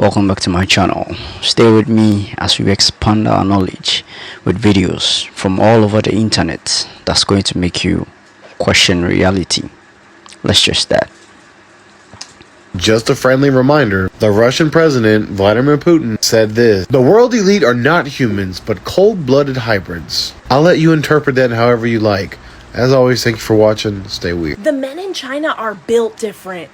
Welcome back to my channel. Stay with me as we expand our knowledge with videos from all over the internet that's going to make you question reality. Let's just that. Just a friendly reminder, the Russian president, Vladimir Putin, said this: "The world elite are not humans, but cold-blooded hybrids." I'll let you interpret that however you like. As always, thank you for watching. Stay weird. The men in China are built different.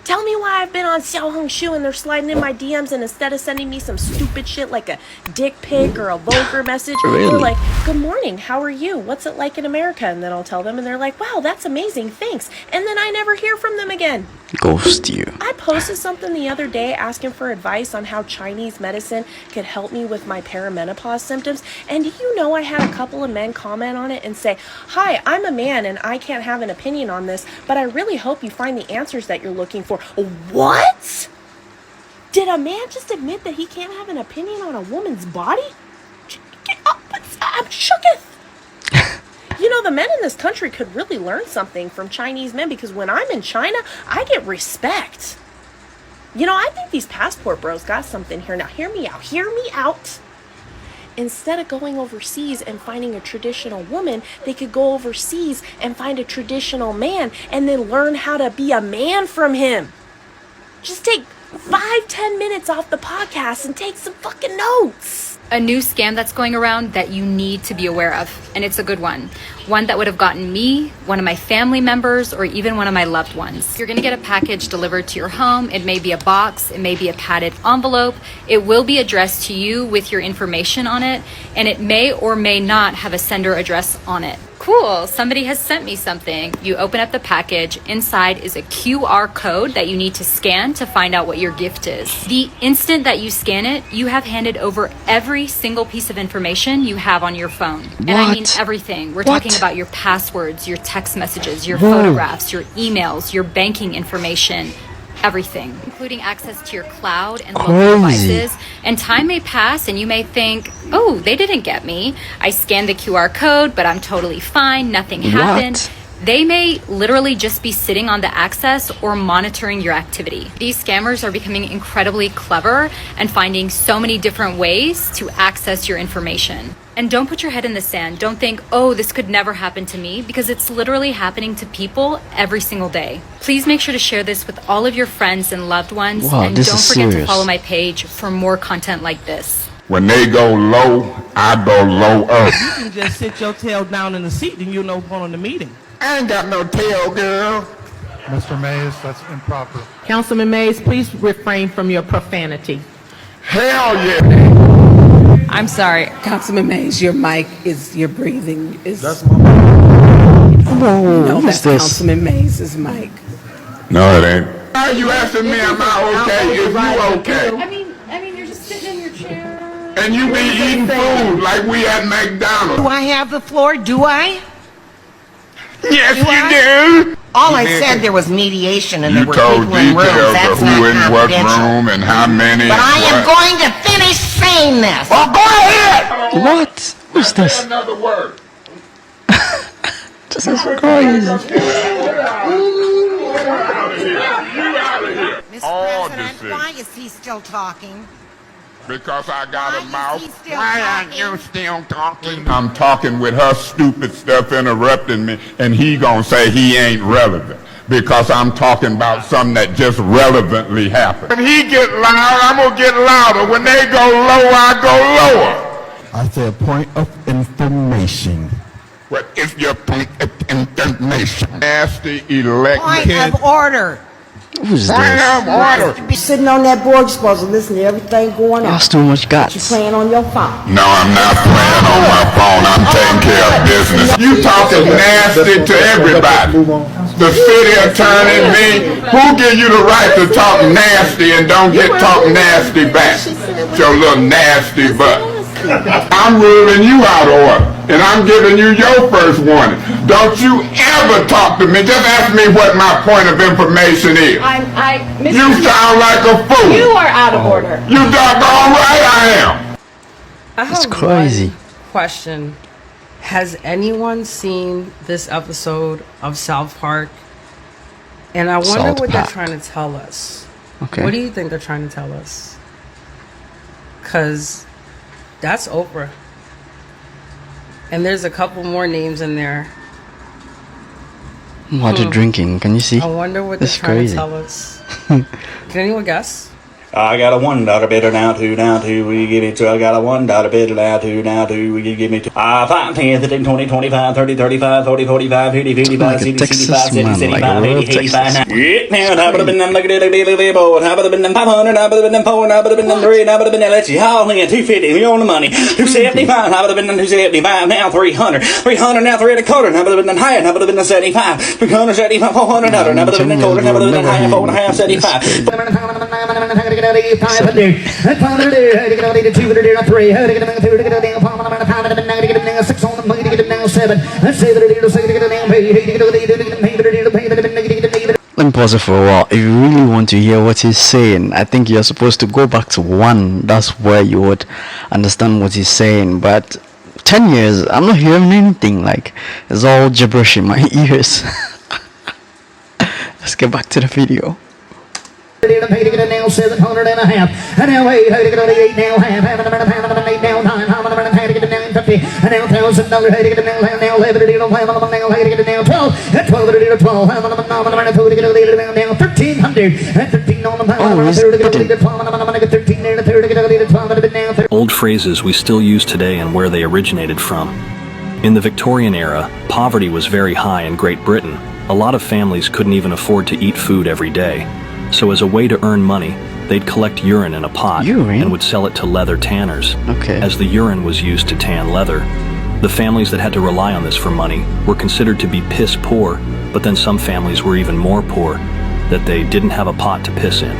Tell me why I've been on Xiaoheng Shu and they're sliding in my DMs, and instead of sending me some stupid shit like a dick pic or a vulgar message, Really? they're like, "Good morning, how are you? What's it like in America?" And then I'll tell them and they're like, "Wow, that's amazing, thanks." And then I never hear from them again. Ghost you. I posted something the other day asking for advice on how Chinese medicine could help me with my perimenopause symptoms. And do you know I had a couple of men comment on it and say, "Hi, I'm a man and I can't have an opinion on this, but I really hope you find the answers that you're looking for." What? Did a man just admit that he can't have an opinion on a woman's body? I'm shooketh. You know, the men in this country could really learn something from Chinese men, because when I'm in China, I get respect. You know, I think these passport bros got something here. Now, hear me out. Hear me out. Instead of going overseas and finding a traditional woman, they could go overseas and find a traditional man and then learn how to be a man from him. Just take 5-10 minutes off the podcast and take some fucking notes. A new scam that's going around that you need to be aware of, and it's a good one. One that would have gotten me, one of my family members, or even one of my loved ones. You're gonna get a package delivered to your home. It may be a box, it may be a padded envelope. It will be addressed to you with your information on it, and it may or may not have a sender address on it. Cool, somebody has sent me something. You open up the package. Inside is a QR code that you need to scan to find out what your gift is. The instant that you scan it, you have handed over every single piece of information you have on your phone. And I mean What? everything. We're What? talking about your passwords, your text messages, your Whoa. photographs, your emails, your banking information, everything, including access to your cloud and local Crazy. devices. And time may pass and you may think, "Oh, they didn't get me. I scanned the QR code, but I'm totally fine. Nothing happened." What? They may literally just be sitting on the access or monitoring your activity. These scammers are becoming incredibly clever and finding so many different ways to access your information. And don't put your head in the sand. Don't think, "Oh, this could never happen to me," because it's literally happening to people every single day. Please make sure to share this with all of your friends and loved ones. Wow, and this don't is forget serious. to follow my page for more content like this. When they go low, I go lower. You can just sit your tail down in the seat and you'll know going on the meeting. I ain't got no tail, girl. Mr. Mays, that's improper. Councilman Mays, please refrain from your profanity. Hell yeah. I'm sorry, Councilman Mays, your mic is, your breathing is. That's my Whoa, No, what that's is this? Councilman Mays' mic. No, it ain't. Why are you asking me, am I okay if you okay? I mean, you're just sitting in your chair. And you be eating food like we at Do McDonald's. I have the floor? Do I? Yes, Do you do. All I said there was mediation and You there were told people in rooms. details That's of who not in what confidential. room and how many But I and am what. going to finish saying this. Oh, go ahead. What? What's this? Say another word. This is crazy. Mr. All President, decisions. why is he still talking? Because I got Why a is mouth. he still Why aren't talking? you still talking? I'm talking with her stupid stuff interrupting me, and he gonna say he ain't relevant because I'm talking about something that just relevantly happened. When he get loud, I'm gonna get louder. When they go low, I go lower. I said point of information. What is your point of information? Nasty Point elected. of order. Who's Point this? of order. Be sitting on that board, you're supposed to listen to everything going on. That's too much You guts. playing on your phone. No, I'm not playing on my phone. I'm taking care of business. You talking nasty to everybody. The city attorney, me. Who give you the right to talk nasty and don't get talk nasty back? Your little nasty butt. I'm ruling you out of order, and I'm giving you your first warning. Don't you ever talk to me. Just ask me what my point of information is. You sound like a fool. You are out of order. You doggone right I am. I That's have crazy. one question. Has anyone seen this episode of South Park? And I wonder South what they're Park. trying to tell us. Okay. What do you think they're trying to tell us? Because that's Oprah. And there's a couple more names in there. What are you drinking? Can you see? I wonder what That's they're trying crazy. to tell us. Can anyone guess? I got a $1 bitter now, two, will you give me two? I got a $1 bitter now, two, will you give me two? 5, 10, 15, 20, 25, 30, 35, 40, 45, 50, 55, Like a 60, Texas 65, 70, man, 75, like a real 80, 85, Texas 90. Yeah, now, I would have been them like a little boy. I would have been them 500, I would have been them 4, I would have been them 3, I would have been them, let's see, all in, 250, we on the money. 275, I would have been them 275, now 300. 300, now 3 and a quarter, I would have been them higher, I would have been them 75. 375, 400, I would have been them quarter, I would have been them higher, 4 and a half, 75. Let me pause it for a while. If you really want to hear what he's saying, I think you're supposed to go back to 1. That's where you would understand what he's saying. But 10 years, I'm not hearing anything. Like, it's all gibberish in my ears. Let's get back to the video. Now 700 and a half, and now 8, now half, and now 9, now 50, and now $1,000, now 11, now 12, and 12, now 1,300, and 13 on the Old phrases we still use today and where they originated from. In the Victorian era, poverty was very high in Great Britain. A lot of families couldn't even afford to eat food every day. So as a way to earn money, they'd collect urine in a pot and would sell it to leather tanners. As the urine was used to tan leather, the families that had to rely on this for money were considered to be piss poor, but then some families were even more poor, that they didn't have a pot to piss in.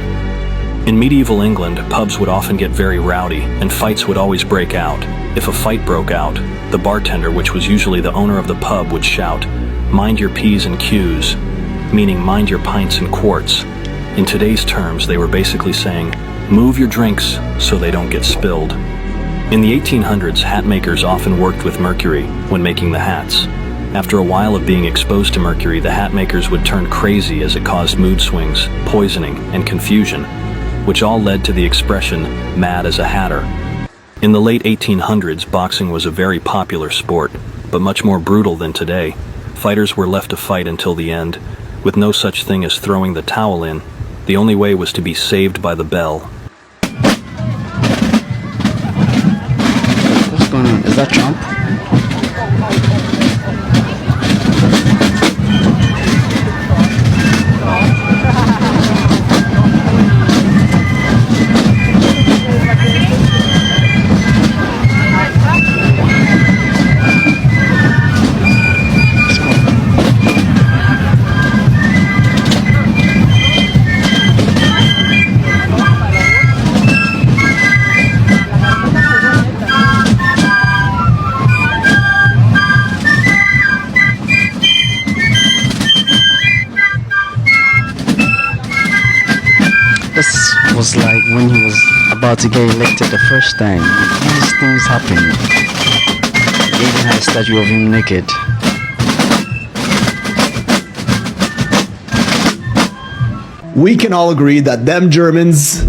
In medieval England, pubs would often get very rowdy, and fights would always break out. If a fight broke out, the bartender, which was usually the owner of the pub, would shout, "Mind your P's and Q's," meaning mind your pints and quarts. In today's terms, they were basically saying, move your drinks so they don't get spilled. In the 1800s, hat makers often worked with mercury when making the hats. After a while of being exposed to mercury, the hat makers would turn crazy as it caused mood swings, poisoning, and confusion, which all led to the expression, mad as a hatter. In the late 1800s, boxing was a very popular sport, but much more brutal than today. Fighters were left to fight until the end, with no such thing as throwing the towel in. The only way was to be saved by the bell. What's going on? Is that Trump? This was like when he was about to get elected the first time. These things happened. They even had a statue of him naked. We can all agree that them Germans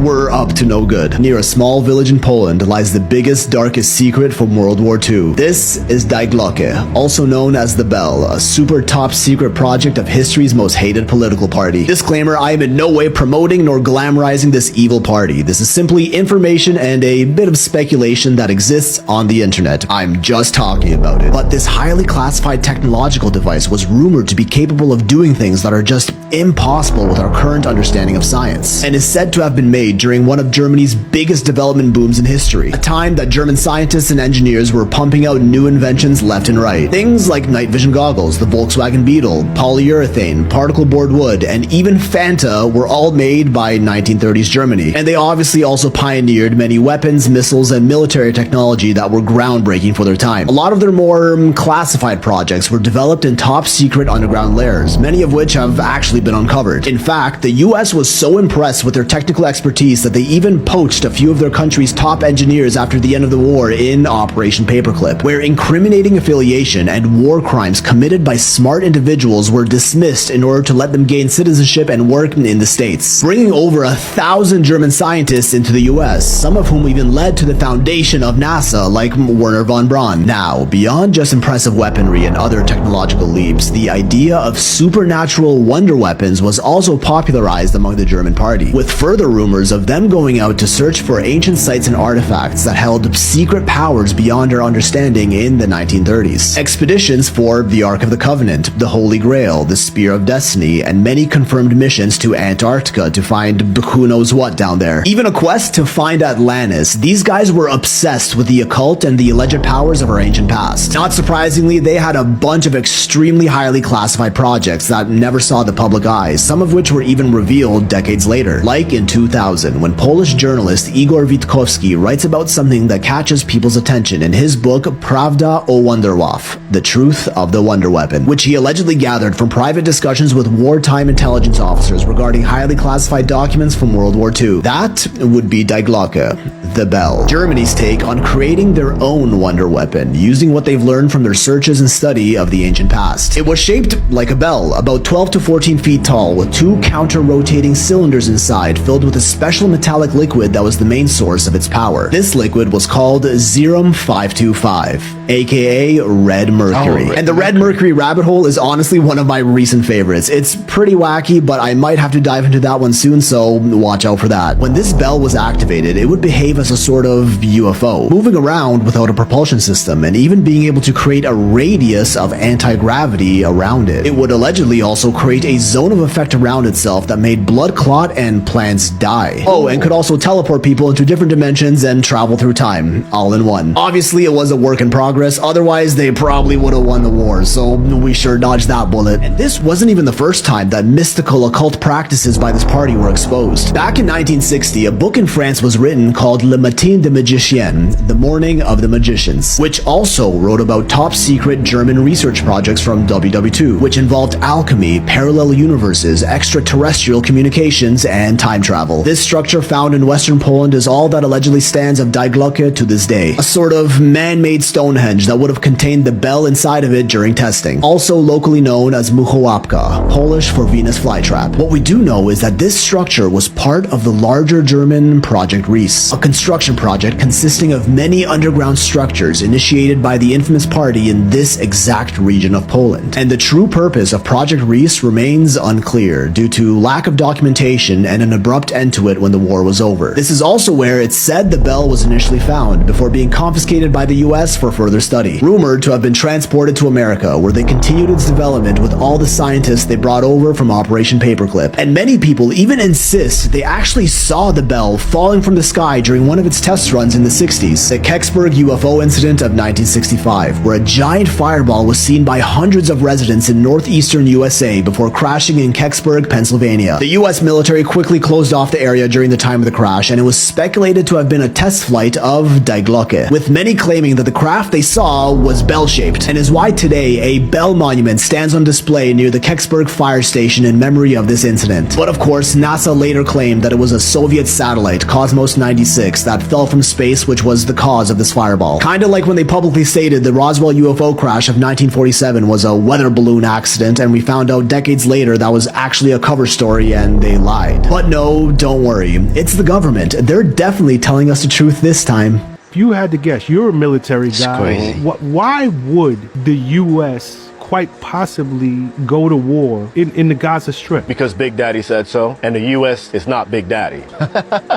were up to no good. Near a small village in Poland lies the biggest, darkest secret from World War II. This is Die Glocke, also known as the Bell, a super top secret project of history's most hated political party. Disclaimer, I am in no way promoting nor glamorizing this evil party. This is simply information and a bit of speculation that exists on the internet. I'm just talking about it. But this highly classified technological device was rumored to be capable of doing things that are just impossible with our current understanding of science, and is said to have been made during one of Germany's biggest development booms in history, a time that German scientists and engineers were pumping out new inventions left and right. Things like night vision goggles, the Volkswagen Beetle, polyurethane, particle board wood, and even Fanta were all made by 1930s Germany. And they obviously also pioneered many weapons, missiles, and military technology that were groundbreaking for their time. A lot of their more classified projects were developed in top secret underground layers, many of which have actually been uncovered. In fact, the US was so impressed with their technical expertise expertise that they even poached a few of their country's top engineers after the end of the war in Operation Paperclip, where incriminating affiliation and war crimes committed by smart individuals were dismissed in order to let them gain citizenship and work in the States, bringing over 1,000 German scientists into the US, some of whom even led to the foundation of NASA, like Werner von Braun. Now, beyond just impressive weaponry and other technological leaps, the idea of supernatural wonder weapons was also popularized among the German party, with further rumors of them going out to search for ancient sites and artifacts that held secret powers beyond our understanding in the 1930s. Expeditions for the Ark of the Covenant, the Holy Grail, the Spear of Destiny, and many confirmed missions to Antarctica to find who knows what down there. Even a quest to find Atlantis. These guys were obsessed with the occult and the alleged powers of our ancient past. Not surprisingly, they had a bunch of extremely highly classified projects that never saw the public eye, some of which were even revealed decades later. Like in 2000, when Polish journalist Igor Witkowski writes about something that catches people's attention in his book Prawda o Wunderwaffe, The Truth of the Wonder Weapon, which he allegedly gathered from private discussions with wartime intelligence officers regarding highly classified documents from World War II. That would be Die Glocke, the bell. Germany's take on creating their own wonder weapon, using what they've learned from their searches and study of the ancient past. It was shaped like a bell, about 12 to 14 feet tall, with two counter-rotating cylinders inside, filled with a special metallic liquid that was the main source of its power. This liquid was called Serum 525, aka Red Mercury. And the Red Mercury rabbit hole is honestly one of my recent favorites. It's pretty wacky, but I might have to dive into that one soon, so watch out for that. When this bell was activated, it would behave as a sort of UFO, moving around without a propulsion system, and even being able to create a radius of anti-gravity around it. It would allegedly also create a zone of effect around itself that made blood clot and plants die. Oh, and could also teleport people into different dimensions and travel through time, all in one. Obviously, it was a work in progress, otherwise they probably would have won the war, so we sure dodged that bullet. And this wasn't even the first time that mystical occult practices by this party were exposed. Back in 1960, a book in France was written called Le Matin des Magiciens, The Morning of the Magicians, which also wrote about top-secret German research projects from WW2, which involved alchemy, parallel universes, extraterrestrial communications, and time travel. This structure found in Western Poland is all that allegedly stands of Die Glocke to this day, a sort of man-made Stonehenge that would have contained the bell inside of it during testing, also locally known as Muchołapka, Polish for Venus flytrap. What we do know is that this structure was part of the larger German Project Reese, a construction project consisting of many underground structures initiated by the infamous party in this exact region of Poland. And the true purpose of Project Reese remains unclear due to lack of documentation and an abrupt end to it when the war was over. This is also where it's said the bell was initially found before being confiscated by the US for further study, rumored to have been transported to America, where they continued its development with all the scientists they brought over from Operation Paperclip. And many people even insist they actually saw the bell falling from the sky during one of its test runs in the 60s, the Kecksburg UFO incident of 1965, where a giant fireball was seen by hundreds of residents in northeastern USA before crashing in Kecksburg, Pennsylvania. The US military quickly closed off the area during the time of the crash, and it was speculated to have been a test flight of Die Glocke, with many claiming that the craft they saw was bell-shaped, and is why today a bell monument stands on display near the Kecksburg fire station in memory of this incident. But of course, NASA later claimed that it was a Soviet satellite, Cosmos 96, that fell from space, which was the cause of this fireball. Kinda like when they publicly stated the Roswell UFO crash of 1947 was a weather balloon accident, and we found out decades later that was actually a cover story and they lied. But no, don't worry. It's the government. They're definitely telling us the truth this time. If you had to guess, you're a military guy. Why would the U.S. quite possibly go to war in the Gaza Strip? Because Big Daddy said so, and the U.S. is not Big Daddy.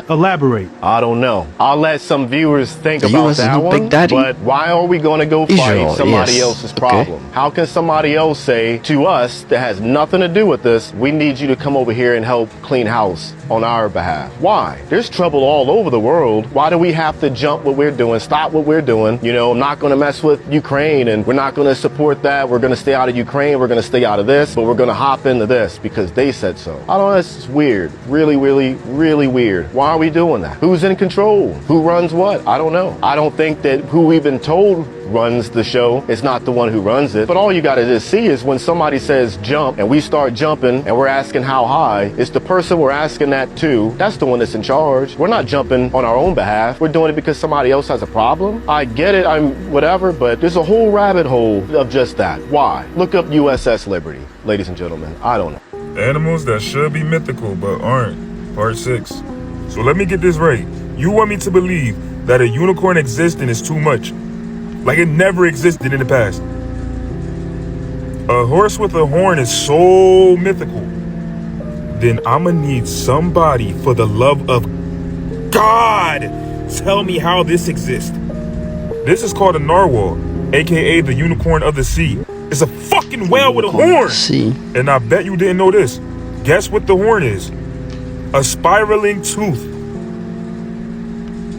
Elaborate. I don't know. I'll let some viewers think The about US is that not one, Big Daddy. but why are we going to go Israel, fight somebody yes. else's problem? How can somebody else say to us that has nothing to do with this, we need you to come over here and help clean house on our behalf? Why? There's trouble all over the world. Why do we have to jump what we're doing, stop what we're doing? You know, I'm not going to mess with Ukraine, and we're not going to support that. We're going to stay out of Ukraine, we're going to stay out of this, but we're going to hop into this because they said so. I don't know, it's weird. Really, really, really weird. Why are we doing that? Who's in control? Who runs what? I don't know. I don't think that who we've been told runs the show is not the one who runs it. But all you got to just see is when somebody says jump and we start jumping and we're asking how high, it's the person we're asking that to. That's the one that's in charge. We're not jumping on our own behalf. We're doing it because somebody else has a problem. I get it, I'm whatever, but there's a whole rabbit hole of just that. Why? Look up USS Liberty, ladies and gentlemen. I don't know. Animals that should be mythical but aren't. Part 6. So let me get this right. You want me to believe that a unicorn existing is too much? Like it never existed in the past. A horse with a horn is so mythical. Then I'ma need somebody, for the love of God, tell me how this exists. This is called a narwhal, aka the unicorn of the sea. It's a fucking whale with a horn. And I bet you didn't know this. Guess what the horn is? A spiraling tooth.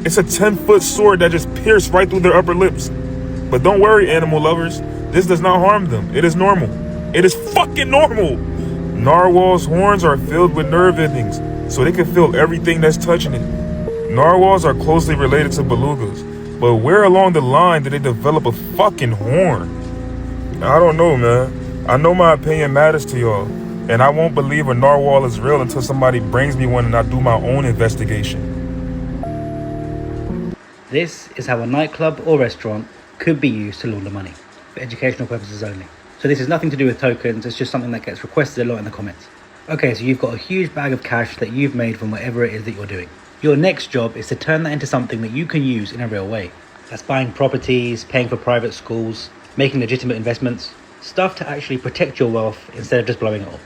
It's a 10-foot sword that just pierced right through their upper lips. But don't worry, animal lovers. This does not harm them. It is normal. It is fucking normal. Narwhals' horns are filled with nerve endings, so they can feel everything that's touching it. Narwhals are closely related to belugas, but where along the line did they develop a fucking horn? I don't know, man. I know my opinion matters to y'all, and I won't believe a narwhal is real until somebody brings me one and I do my own investigation. This is how a nightclub or restaurant could be used to launder money, for educational purposes only. So this has nothing to do with tokens, it's just something that gets requested a lot in the comments. Okay, so you've got a huge bag of cash that you've made from whatever it is that you're doing. Your next job is to turn that into something that you can use in a real way. That's buying properties, paying for private schools, making legitimate investments, stuff to actually protect your wealth instead of just blowing it all.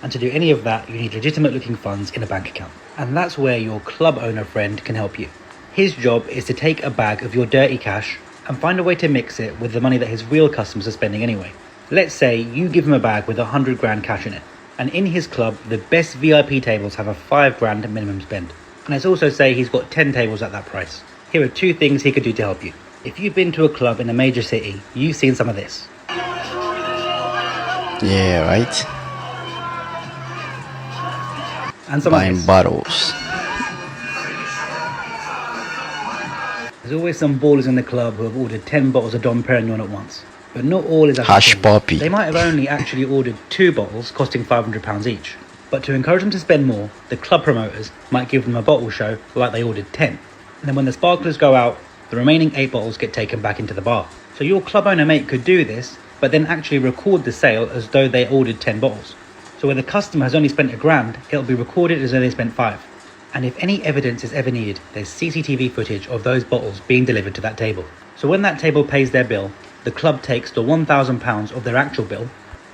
And to do any of that, you need legitimate looking funds in a bank account. And that's where your club owner friend can help you. His job is to take a bag of your dirty cash and find a way to mix it with the money that his real customers are spending anyway. Let's say you give him a bag with 100 grand cash in it, and in his club the best VIP tables have a 5 grand minimum spend. And let's also say he's got 10 tables at that price. Here are 2 things he could do to help you. If you've been to a club in a major city, you've seen some of this. Yeah, right? And some buying of this. bottles. There's always some ballers in the club who have ordered 10 bottles of Dom Perignon at once. But not all is Hush puppy. They might have only actually ordered 2 bottles costing £500 each. But to encourage them to spend more, the club promoters might give them a bottle show like they ordered 10. And then when the sparklers go out, the remaining 8 bottles get taken back into the bar. So your club owner mate could do this, but then actually record the sale as though they ordered 10 bottles. So when the customer has only spent £1,000, it'll be recorded as though they spent 5. And if any evidence is ever needed, there's CCTV footage of those bottles being delivered to that table. So when that table pays their bill, the club takes the £1,000 of their actual bill.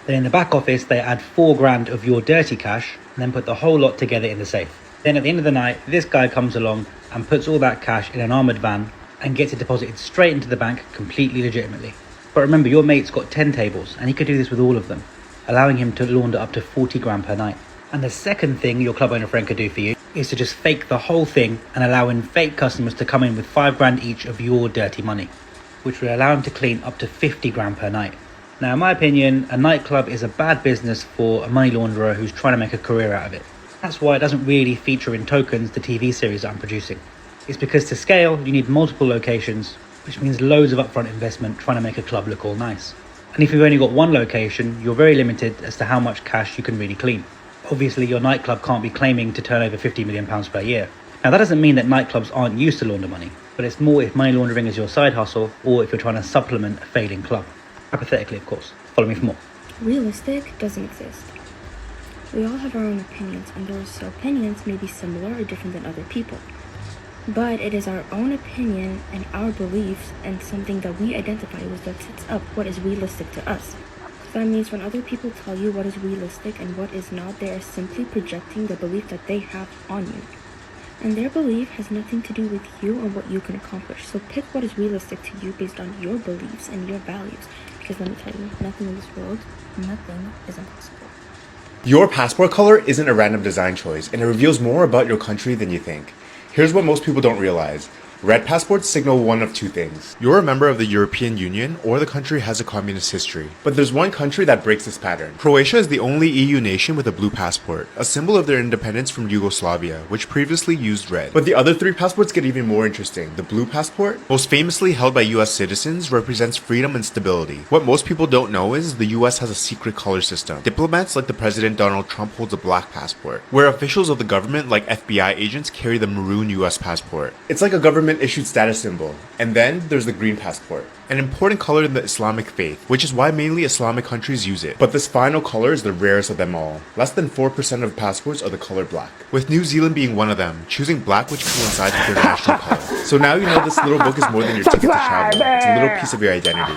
Then in the back office, they add 4 grand of your dirty cash and then put the whole lot together in the safe. Then at the end of the night, this guy comes along and puts all that cash in an armoured van and gets it deposited straight into the bank completely legitimately. But remember, your mate's got 10 tables and he could do this with all of them, allowing him to launder up to 40 grand per night. And the second thing your club owner friend could do for you is to just fake the whole thing and allowing fake customers to come in with 5 grand each of your dirty money, which will allow him to clean up to 50 grand per night. Now, in my opinion, a nightclub is a bad business for a money launderer who's trying to make a career out of it. That's why it doesn't really feature in Tokens, the TV series that I'm producing. It's because to scale, you need multiple locations, which means loads of upfront investment trying to make a club look all nice. And if you've only got one location, you're very limited as to how much cash you can really clean. Obviously, your nightclub can't be claiming to turn over £50 million per year. Now, that doesn't mean that nightclubs aren't used to launder money, but it's more if money laundering is your side hustle or if you're trying to supplement a failing club. Hypothetically, of course. Follow me for more. Realistic doesn't exist. We all have our own opinions, and those opinions may be similar or different than other people. But it is our own opinion and our beliefs and something that we identify with that sets up what is realistic to us. That means when other people tell you what is realistic and what is not, they are simply projecting the belief that they have on you. And their belief has nothing to do with you or what you can accomplish. So pick what is realistic to you based on your beliefs and your values. Because let me tell you, nothing in this world, nothing is impossible. Your passport color isn't a random design choice, and it reveals more about your country than you think. Here's what most people don't realize. Red passports signal one of two things. You're a member of the European Union, or the country has a communist history. But there's one country that breaks this pattern. Croatia is the only EU nation with a blue passport, a symbol of their independence from Yugoslavia, which previously used red. But the other three passports get even more interesting. The blue passport, most famously held by US citizens, represents freedom and stability. What most people don't know is the US has a secret color system. Diplomats like the President Donald Trump holds a black passport, where officials of the government like FBI agents carry the maroon US passport. It's like a government issued status symbol. And then there's the green passport, an important color in the Islamic faith, which is why mainly Islamic countries use it. But this final color is the rarest of them all. Less than 4% of passports are the color black, with New Zealand being one of them, choosing black which coincides with their national color. So now you know this little book is more than your ticket to travel. It's a little piece of your identity.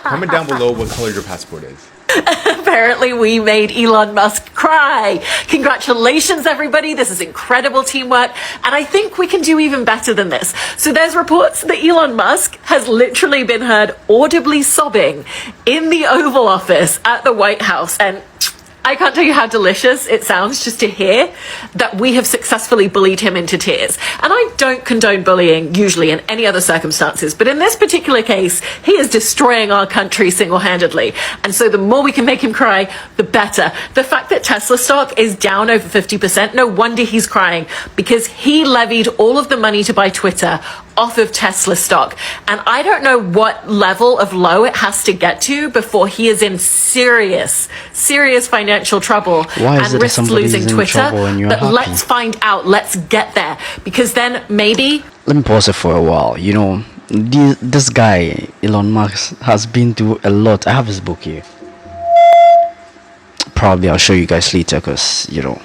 Comment down below what color your passport is. Apparently we made Elon Musk cry. Congratulations, everybody. This is incredible teamwork. And I think we can do even better than this. So there's reports that Elon Musk has literally been heard audibly sobbing in the Oval Office at the White House. And I can't tell you how delicious it sounds just to hear that we have successfully bullied him into tears. And I don't condone bullying usually in any other circumstances, but in this particular case, he is destroying our country single-handedly. And so the more we can make him cry, the better. The fact that Tesla stock is down over 50%, no wonder he's crying, because he levied all of the money to buy Twitter off of Tesla stock. And I don't know what level of low it has to get to before he is in serious financial trouble and risks losing Twitter. But let's find out. Let's get there. Because then maybe... Let me pause it for a while. You know, this guy, Elon Musk, has been through a lot. I have his book here. Probably I'll show you guys later because, you know,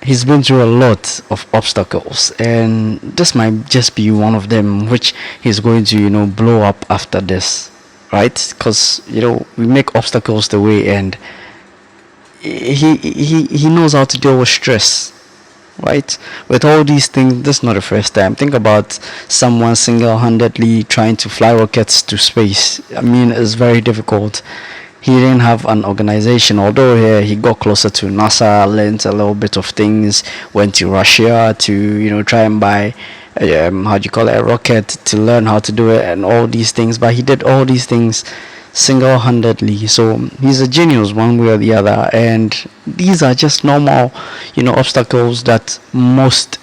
he's been through a lot of obstacles, and this might just be one of them which he's going to, you know, blow up after this, right? Because, you know, we make obstacles the way, and he knows how to deal with stress, right? With all these things, this is not the first time. Think about someone single-handedly trying to fly rockets to space. I mean, it's very difficult. He didn't have an organization, although he got closer to NASA, learned a little bit of things, went to Russia to, you know, try and buy a rocket to learn how to do it and all these things. But he did all these things single-handedly. So he's a genius one way or the other. And these are just normal, you know, obstacles that most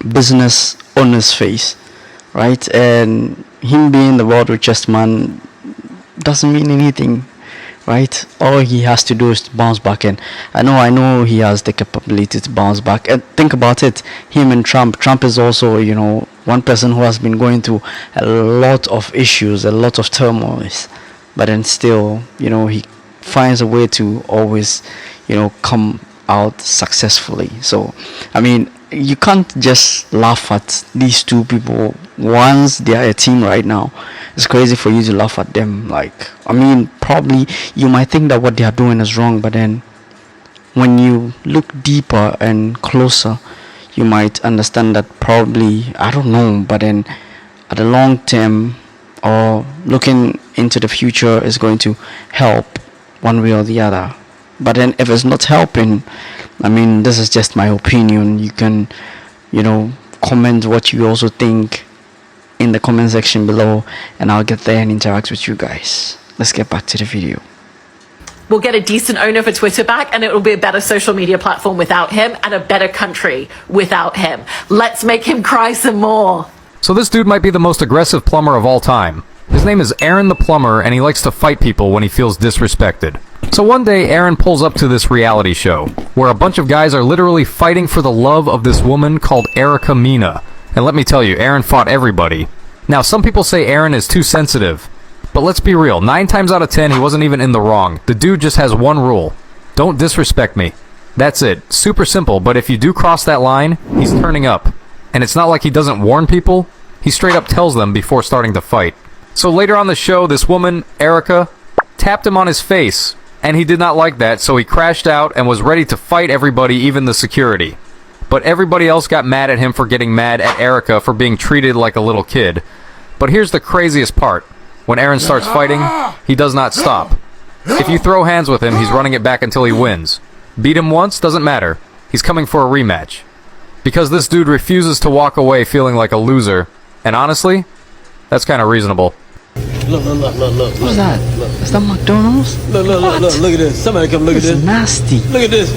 business owners face, right? And him being the world's richest man doesn't mean anything, right? All he has to do is to bounce back. And I know he has the capability to bounce back. And think about it, him and Trump is also, you know, one person who has been going through a lot of issues, a lot of turmoil, but then still, you know, he finds a way to always, you know, come out successfully. So I mean, you can't just laugh at these two people once they are a team right now. It's crazy for you to laugh at them. Like, I mean, probably you might think that what they are doing is wrong, but then when you look deeper and closer, you might understand that probably, I don't know, but then at the long term or looking into the future is going to help one way or the other. But then if it's not helping, I mean, this is just my opinion. You can, you know, comment what you also think in the comment section below, and I'll get there and interact with you guys. Let's get back to the video. We'll get a decent owner for Twitter back, and it will be a better social media platform without him, and a better country without him. Let's make him cry some more. So this dude might be the most aggressive plumber of all time. His name is Aaron the Plumber, and he likes to fight people when he feels disrespected. So one day, Aaron pulls up to this reality show, where a bunch of guys are literally fighting for the love of this woman called Erica Mena. And let me tell you, Aaron fought everybody. Now, some people say Aaron is too sensitive, but let's be real, 9 times out of 10, he wasn't even in the wrong. The dude just has one rule: don't disrespect me. That's it. Super simple, but if you do cross that line, he's turning up. And it's not like he doesn't warn people, he straight up tells them before starting to fight. So later on the show, this woman, Erica, tapped him on his face, and he did not like that, so he crashed out and was ready to fight everybody, even the security. But everybody else got mad at him for getting mad at Erica for being treated like a little kid. But here's the craziest part. When Aaron starts fighting, he does not stop. If you throw hands with him, he's running it back until he wins. Beat him once, doesn't matter. He's coming for a rematch. because this dude refuses to walk away feeling like a loser. And honestly, that's kind of reasonable. Look. What's that? Is that McDonald's? Look at this. Somebody come look at this. It's nasty. Look at this.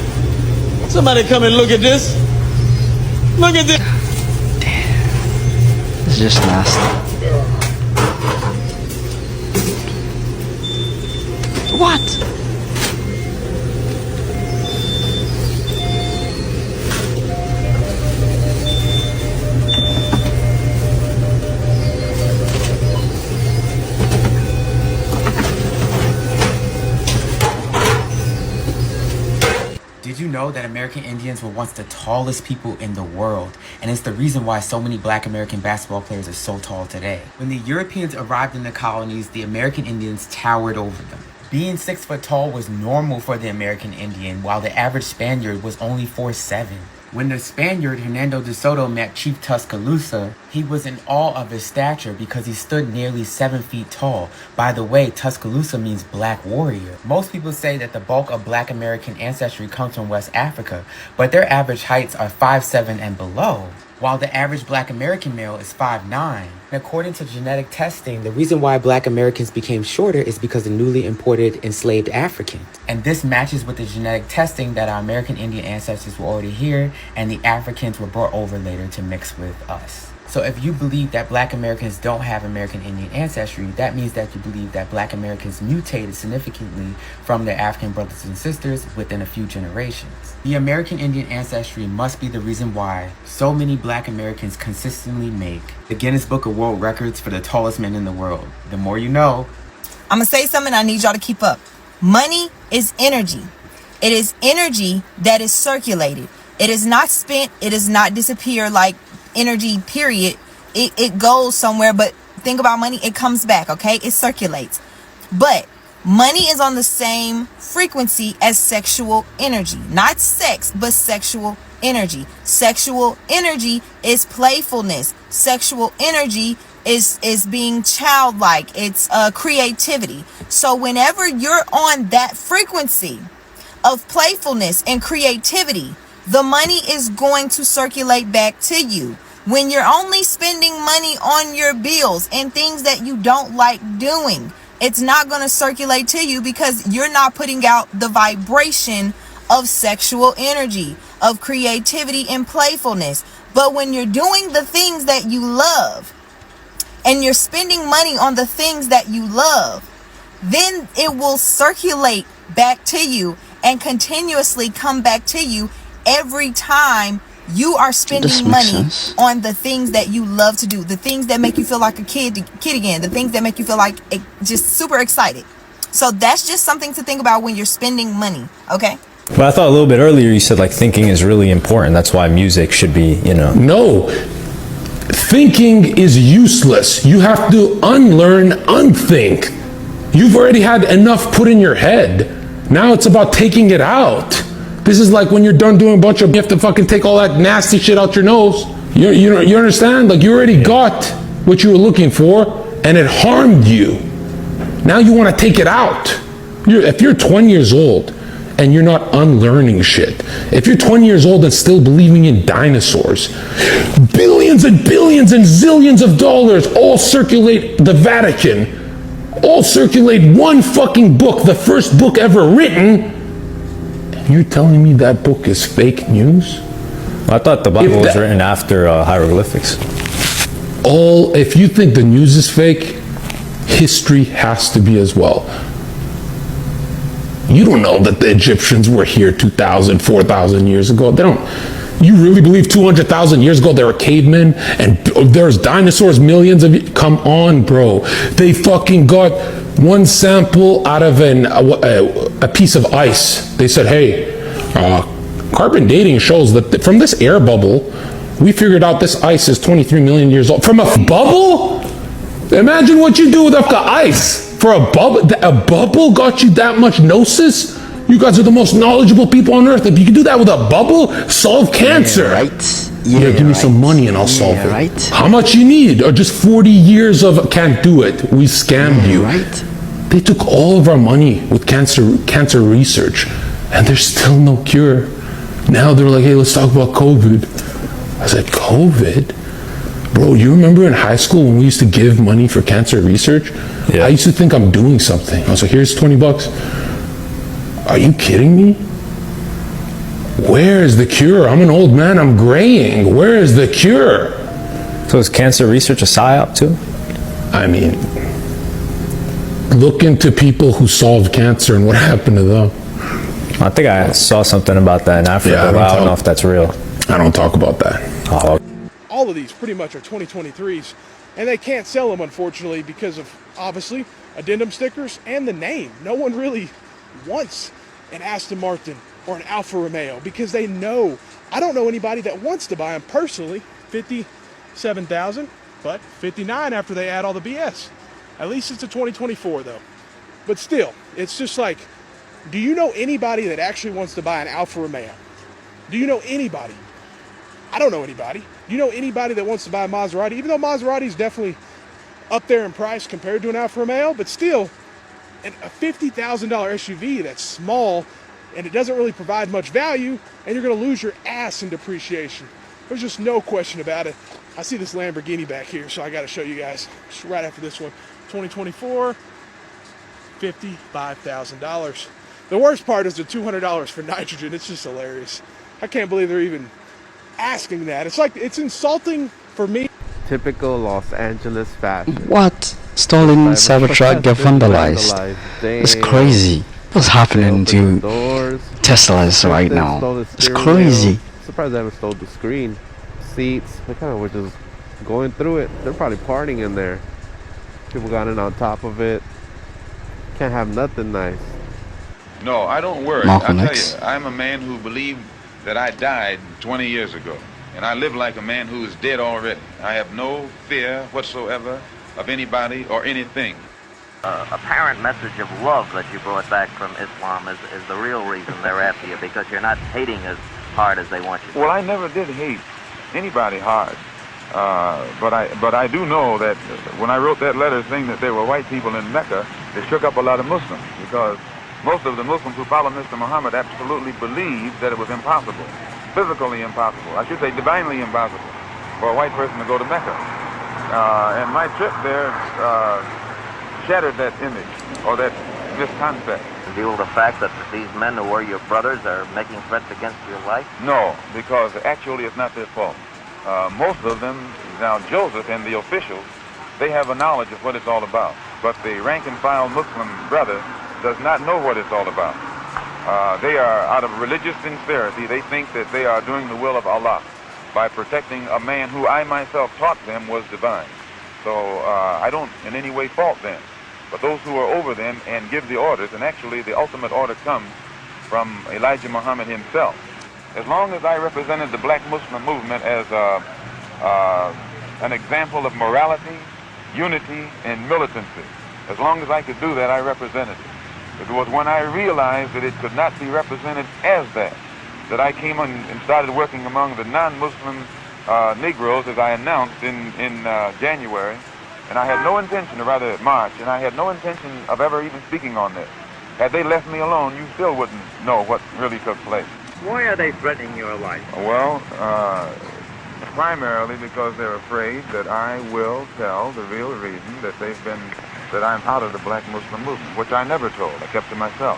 Somebody come and look at this. Look at this. Damn. It's just nasty. What? Did you know that American Indians were once the tallest people in the world? And it's the reason why so many black American basketball players are so tall today. When the Europeans arrived in the colonies, the American Indians towered over them. Being 6 foot tall was normal for the American Indian, while the average Spaniard was only 4'7". When the Spaniard Hernando de Soto met Chief Tuscaloosa, he was in awe of his stature because he stood nearly 7 feet tall. By the way, Tuscaloosa means black warrior. Most people say that the bulk of black American ancestry comes from West Africa, but their average heights are 5'7" and below, while the average black American male is 5'9". According to genetic testing, the reason why black Americans became shorter is because of newly imported enslaved Africans. And this matches with the genetic testing that our American Indian ancestors were already here and the Africans were brought over later to mix with us. So if you believe that black Americans don't have American Indian ancestry, that means that you believe that black Americans mutated significantly from their African brothers and sisters within a few generations. The American Indian ancestry must be the reason why so many black Americans consistently make the Guinness Book of World Records for the tallest men in the world. The more you know. I'm gonna say something I need y'all to keep up. Money is energy. It is energy that is circulated. It is not spent. It does not disappear like energy, period. It goes somewhere, but think about money, it comes back, okay? It circulates. But money is on the same frequency as sexual energy. Not sex, but sexual energy. Sexual energy is playfulness. Sexual energy is being childlike. It's creativity. So whenever you're on that frequency of playfulness and creativity, the money is going to circulate back to you. When you're only spending money on your bills and things that you don't like doing, it's not going to circulate to you because you're not putting out the vibration of sexual energy, of creativity and playfulness. But when you're doing the things that you love and you're spending money on the things that you love, then it will circulate back to you and continuously come back to you every time you are spending money on the things that you love to do, the things that make you feel like a kid again, the things that make you feel like just super excited. So that's just something to think about when you're spending money, okay? But I thought a little bit earlier you said like thinking is really important. That's why music should be, you know. No. Thinking is useless. You have to unlearn, unthink. You've already had enough put in your head. Now it's about taking it out. This is like when you're done doing a bunch of, you have to fucking take all that nasty shit out your nose. You understand? Like you already got what you were looking for and it harmed you. Now you want to take it out. If you're 20 years old and you're not unlearning shit, if you're 20 years old and still believing in dinosaurs, billions and billions and zillions of dollars all circulate the Vatican, all circulate one fucking book, the first book ever written. You're telling me that book is fake news? I thought the Bible was written after hieroglyphics. If you think the news is fake, history has to be as well. You don't know that the Egyptians were here 2,000, 4,000 years ago. You really believe 200,000 years ago there were cavemen and there's dinosaurs millions of years? Come on, bro. They fucking got one sample out of a piece of ice. They said, hey, carbon dating shows that from this air bubble, we figured out this ice is 23 million years old. From a bubble? Imagine what you do with ice. For a bubble got you that much gnosis? You guys are the most knowledgeable people on earth. If you can do that with a bubble, solve cancer. Yeah, right. Yeah, give me some money and I'll solve it. Right. How much you need? Or just 40 years of can't do it. We scammed you. Right. They took all of our money with cancer research and there's still no cure. Now they're like, hey, let's talk about COVID. I said, COVID? Bro, you remember in high school when we used to give money for cancer research? I used to think I'm doing something. I was like, here's $20. Are you kidding me? Where is the cure? I'm an old man, I'm graying. Where is the cure? So is cancer research a PSYOP too? I mean, look into people who solved cancer and what happened to them. I think I saw something about that in Africa, but I don't know if that's real. I don't talk about that. Oh. All of these pretty much are 2023s, and they can't sell them, unfortunately, because of, obviously, addendum stickers and the name. No one really wants an Aston Martin or an Alfa Romeo because they know, I don't know anybody that wants to buy them personally. 57,000, but 59 after they add all the BS. At least it's a 2024 though. But still, it's just like, do you know anybody that actually wants to buy an Alfa Romeo? Do you know anybody? I don't know anybody. Do you know anybody that wants to buy a Maserati? Even though Maserati is definitely up there in price compared to an Alfa Romeo, but still, a $50,000 SUV that's small and it doesn't really provide much value, and you're gonna lose your ass in depreciation. There's just no question about it. I see this Lamborghini back here, so I gotta show you guys right after this one. 2024, $55,000. The worst part is the $200 for nitrogen. It's just hilarious. I can't believe they're even asking that. It's like, it's insulting for me. Typical Los Angeles fashion. What? Stolen Cybertruck get vandalized. It's crazy. What's happening to Teslas right now? It's crazy. Surprised they haven't stole the screen. Seats, they kind of were just going through it. They're probably partying in there. People got in on top of it. Can't have nothing nice. No, I don't worry. Malcolm I tell X. you, I'm a man who believed that I died 20 years ago. And I live like a man who is dead already. I have no fear whatsoever of anybody or anything. Apparent message of love that you brought back from Islam is the real reason they're after you, because you're not hating as hard as they want you to. Well, I never did hate anybody hard. But I do know that when I wrote that letter saying that there were white people in Mecca, it shook up a lot of Muslims, because most of the Muslims who follow Mr. Muhammad absolutely believed that it was impossible, physically impossible, I should say divinely impossible, for a white person to go to Mecca. And my trip there shattered that image, or that misconcept. Deal with the fact that these men who were your brothers are making threats against your life? No, because actually it's not their fault. Most of them, now Joseph and the officials, they have a knowledge of what it's all about. But the rank and file Muslim brother does not know what it's all about. They are, out of religious sincerity, they think that they are doing the will of Allah by protecting a man who I myself taught them was divine. So I don't in any way fault them. But those who are over them and give the orders, and actually the ultimate order comes from Elijah Muhammad himself. As long as I represented the black Muslim movement as an example of morality, unity, and militancy, as long as I could do that, I represented it. It was when I realized that it could not be represented as that I came on and started working among the non-Muslim Negroes, as I announced in January. And I had no intention, or rather March, and I had no intention of ever even speaking on this. Had they left me alone, you still wouldn't know what really took place. Why are they threatening your life? Well, primarily because they're afraid that I will tell the real reason that that I'm out of the black Muslim movement, which I never told. I kept to myself.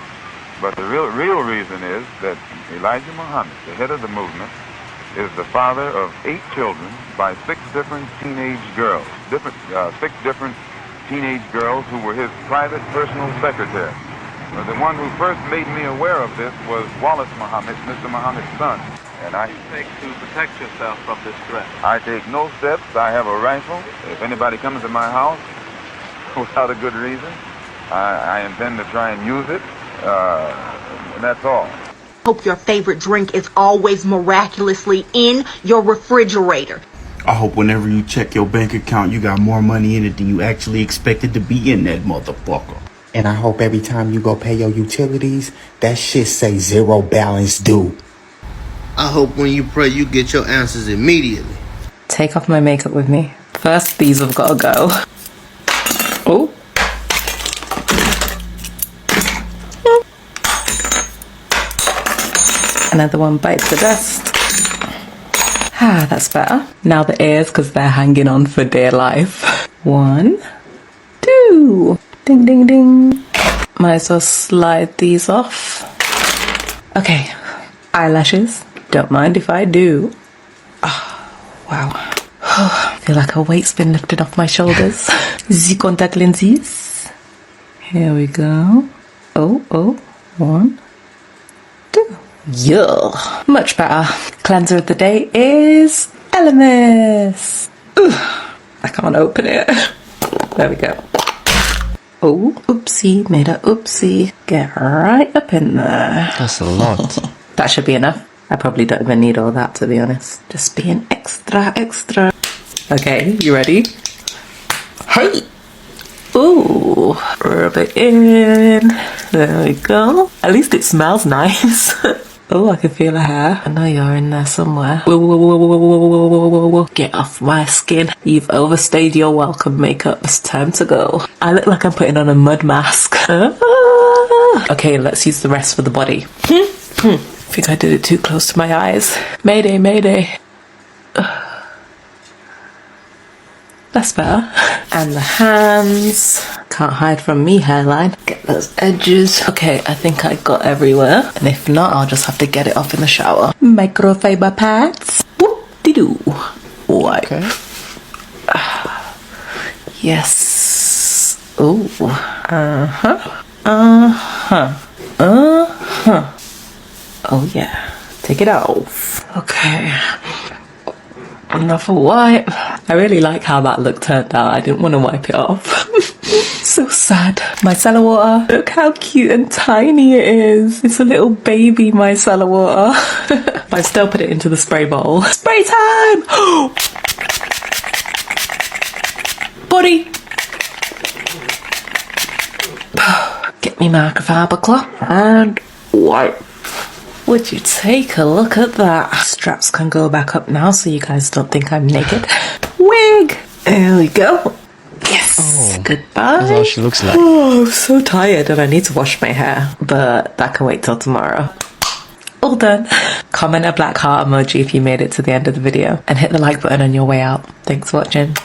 But the real reason is that Elijah Muhammad, the head of the movement, is the father of 8 children by 6 different teenage girls. 6 different teenage girls who were his private personal secretary. The one who first made me aware of this was Wallace Muhammad, Mr. Muhammad's son. And I take to protect yourself from this threat? I take no steps. I have a rifle. If anybody comes to my house without a good reason, I intend to try and use it. And that's all. Hope your favorite drink is always miraculously in your refrigerator. I hope whenever you check your bank account, you got more money in it than you actually expected to be in that motherfucker. And I hope every time you go pay your utilities, that shit say 0 balance due. I hope when you pray, you get your answers immediately. Take off my makeup with me. First, these have got to go. Oh. Another one bites the dust. Ah, that's better. Now the ears, because they're hanging on for dear life. 1, 2. Ding, ding, ding. Might as well slide these off. Okay, eyelashes. Don't mind if I do. Oh, wow. I feel like a weight's been lifted off my shoulders. The contact lenses. Here we go. Oh, 1, 2. Yeah, much better. Cleanser of the day is Elemis. I can't open it. There we go. Oh, oopsie, made a oopsie. Get right up in there. That's a lot. That should be enough. I probably don't even need all that, to be honest. Just being extra. Okay, you ready? Hey! Ooh, rub it in. There we go. At least it smells nice. Oh, I can feel a hair. I know you're in there somewhere. Whoa. Get off my skin. You've overstayed your welcome, makeup. It's time to go. I look like I'm putting on a mud mask. Okay, let's use the rest for the body. I think I did it too close to my eyes. Mayday. That's better. And the hands. Can't hide from me, hairline. Get those edges. Okay, I think I got everywhere. And if not, I'll just have to get it off in the shower. Microfiber pads. Whoop-de-doo. Wipe. Okay. Yes. Ooh. Oh yeah. Take it off. Okay. Enough of wipe. I really like how that look turned out. I didn't want to wipe it off. So sad. Micellar water. Look how cute and tiny it is. It's a little baby micellar water. I still put it into the spray bowl. Spray time! Body. Get me microfiber cloth and wipe. Would you take a look at that? Straps can go back up now so you guys don't think I'm naked. Wig! There we go. Yes! Oh, goodbye. That's all she looks like. Oh, I'm so tired and I need to wash my hair. But that can wait till tomorrow. All done. Comment a black heart emoji if you made it to the end of the video. And hit the like button on your way out. Thanks for watching.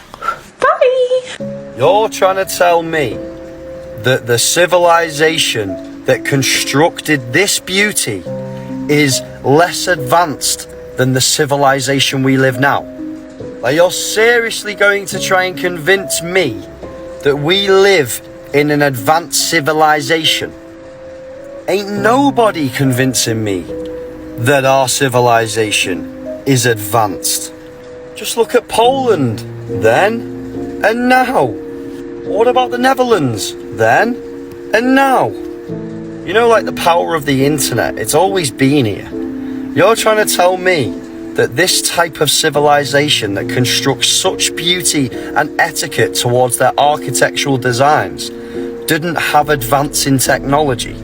Bye! You're trying to tell me that the civilization that constructed this beauty is less advanced than the civilization we live now? Like, you're seriously going to try and convince me that we live in an advanced civilization? Ain't nobody convincing me that our civilization is advanced. Just look at Poland then and now. What about the Netherlands then and now? You know, like the power of the internet, it's always been here. You're trying to tell me that this type of civilization that constructs such beauty and etiquette towards their architectural designs didn't have advance in technology?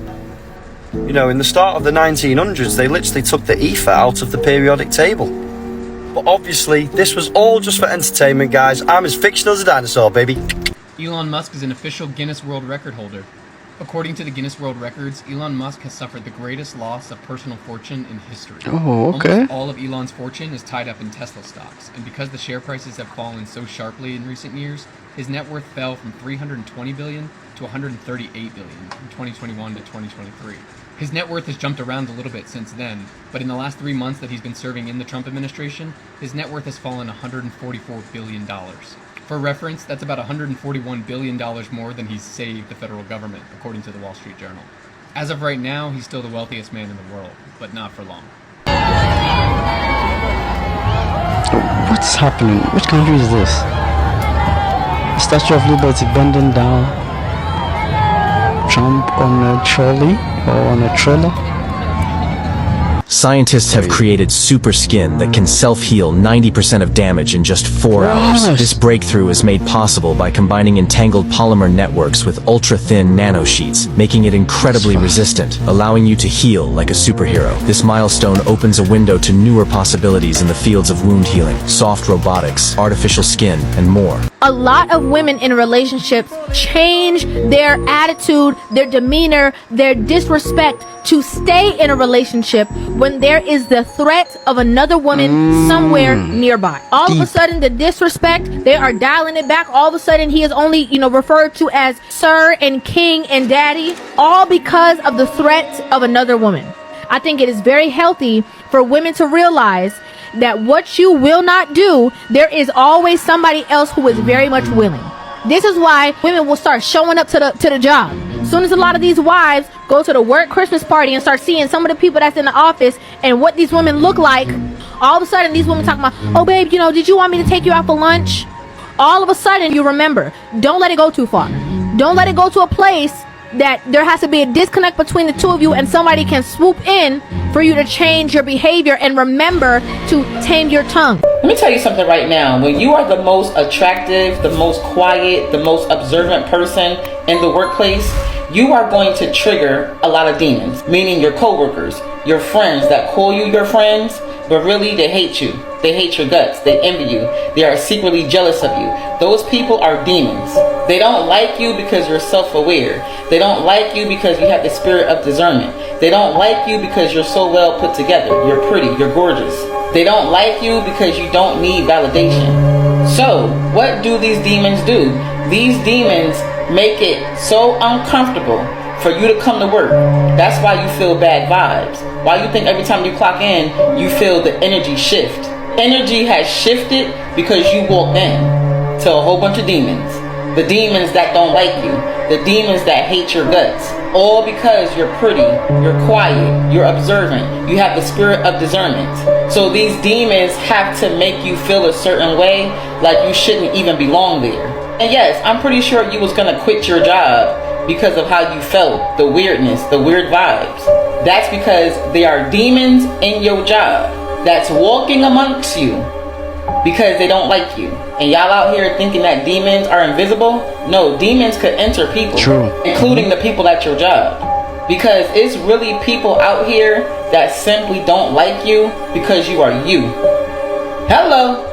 You know, in the start of the 1900s, they literally took the ether out of the periodic table. But obviously, this was all just for entertainment, guys. I'm as fictional as a dinosaur, baby. Elon Musk is an official Guinness World Record holder. According to the Guinness World Records, Elon Musk has suffered the greatest loss of personal fortune in history. Oh, okay. Almost all of Elon's fortune is tied up in Tesla stocks, and because the share prices have fallen so sharply in recent years, his net worth fell from $320 billion to $138 billion from 2021 to 2023. His net worth has jumped around a little bit since then, but in the last 3 months that he's been serving in the Trump administration, his net worth has fallen $144 billion. For reference, that's about $141 billion more than he's saved the federal government, according to the Wall Street Journal. As of right now, he's still the wealthiest man in the world, but not for long. What's happening? Which country is this? The Statue of Liberty bending down. Trump on a trolley or on a trailer. Scientists have created super skin that can self-heal 90% of damage in just 4 hours. This breakthrough is made possible by combining entangled polymer networks with ultra-thin nanosheets, making it incredibly resistant, allowing you to heal like a superhero. This milestone opens a window to newer possibilities in the fields of wound healing, soft robotics, artificial skin, and more. A lot of women in relationships change their attitude, their demeanor, their disrespect to stay in a relationship when there is the threat of another woman somewhere nearby. All of a sudden, the disrespect, they are dialing it back. All of a sudden, he is only, referred to as sir and king and daddy, all because of the threat of another woman. I think it is very healthy for women to realize that what you will not do, there is always somebody else who is very much willing. This is why women will start showing up to the job. As soon as a lot of these wives go to the work Christmas party and start seeing some of the people that's in the office and what these women look like, all of a sudden these women talking about, oh babe, did you want me to take you out for lunch? All of a sudden you remember, don't let it go too far. Don't let it go to a place that there has to be a disconnect between the two of you and somebody can swoop in for you to change your behavior, and remember to tame your tongue. Let me tell you something right now. When you are the most attractive, the most quiet, the most observant person in the workplace, you are going to trigger a lot of demons, meaning your coworkers, your friends that call you your friends, but really they hate you. They hate your guts. They envy you. They are secretly jealous of you. Those people are demons. They don't like you because you're self-aware. They don't like you because you have the spirit of discernment. They don't like you because you're so well put together. You're pretty. You're gorgeous. They don't like you because you don't need validation. So, what do these demons do? These demons make it so uncomfortable for you to come to work. That's why you feel bad vibes. Why you think every time you clock in, you feel the energy shift. Energy has shifted because you walked in to a whole bunch of demons. The demons that don't like you. The demons that hate your guts. All because you're pretty, you're quiet, you're observant, you have the spirit of discernment. So these demons have to make you feel a certain way, like you shouldn't even belong there. And yes, I'm pretty sure you was gonna quit your job because of how you felt, the weirdness, the weird vibes. That's because there are demons in your job that's walking amongst you because they don't like you. And y'all out here thinking that demons are invisible? No, demons could enter people. True. Including the people at your job. Because it's really people out here that simply don't like you because you are you. Hello.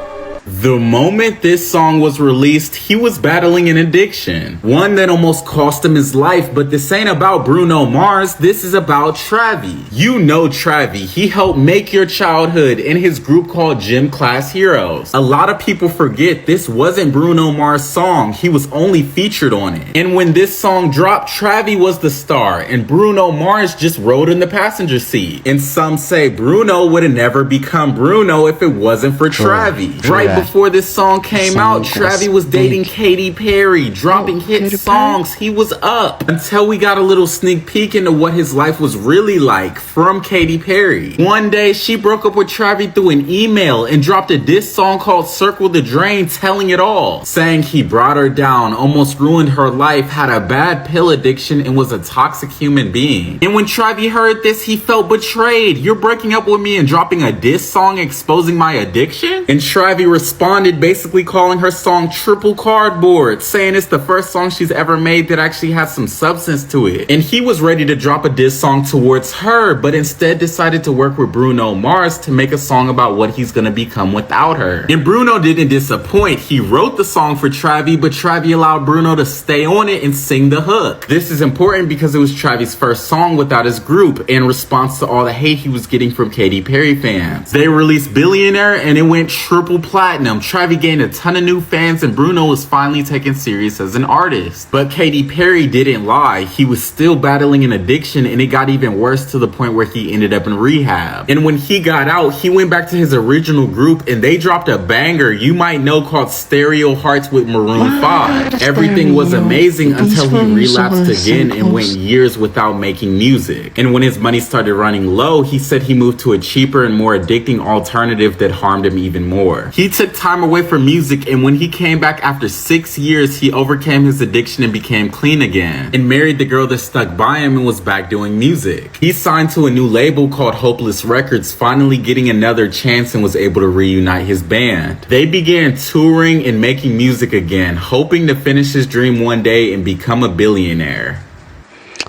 The moment this song was released, he was battling an addiction. One that almost cost him his life, but this ain't about Bruno Mars, this is about Travi. You know Travi, he helped make your childhood in his group called Gym Class Heroes. A lot of people forget this wasn't Bruno Mars' song, he was only featured on it. And when this song dropped, Travi was the star, and Bruno Mars just rode in the passenger seat. And some say Bruno would have never become Bruno if it wasn't for Travi. Right before this song came out, Travi was dating Katy Perry, dropping hit songs. He was up until we got a little sneak peek into what his life was really like from Katy Perry. One day, she broke up with Travi through an email and dropped a diss song called Circle the Drain, telling it all, saying he brought her down, almost ruined her life, had a bad pill addiction, and was a toxic human being. And when Travi heard this, he felt betrayed. You're breaking up with me and dropping a diss song exposing my addiction? And Travi responded, basically calling her song Triple Cardboard, saying it's the first song she's ever made that actually has some substance to it. And he was ready to drop a diss song towards her, but instead decided to work with Bruno Mars to make a song about what he's gonna become without her. And Bruno didn't disappoint. He wrote the song for Travi, but Travi allowed Bruno to stay on it and sing the hook. This is important because it was Travi's first song without his group in response to all the hate he was getting from Katy Perry fans. They released Billionaire and it went triple platinum. Travi gained a ton of new fans and Bruno was finally taken serious as an artist. But Katy Perry didn't lie. He was still battling an addiction and it got even worse to the point where he ended up in rehab. And when he got out, he went back to his original group and they dropped a banger you might know called Stereo Hearts with Maroon 5. Everything was amazing until he relapsed again and went years without making music. And when his money started running low, he said he moved to a cheaper and more addicting alternative that harmed him even more. He took time away from music, and when he came back after 6 years, he overcame his addiction and became clean again, and married the girl that stuck by him and was back doing music. He signed to a new label called Hopeless Records, finally getting another chance, and was able to reunite his band. They began touring and making music again, hoping to finish his dream one day and become a billionaire.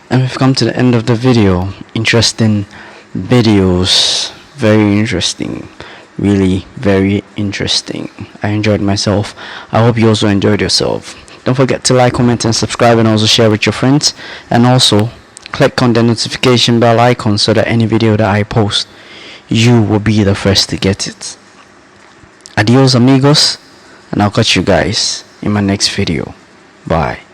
And we've come to the end of the video. Interesting videos, very interesting, really very interesting. I enjoyed myself. I hope you also enjoyed yourself. Don't forget to like, comment and subscribe, and also share with your friends, and also Click on the notification bell icon so that any video that I post, you will be the first to get it. Adios amigos, and I'll catch you guys in my next video. Bye.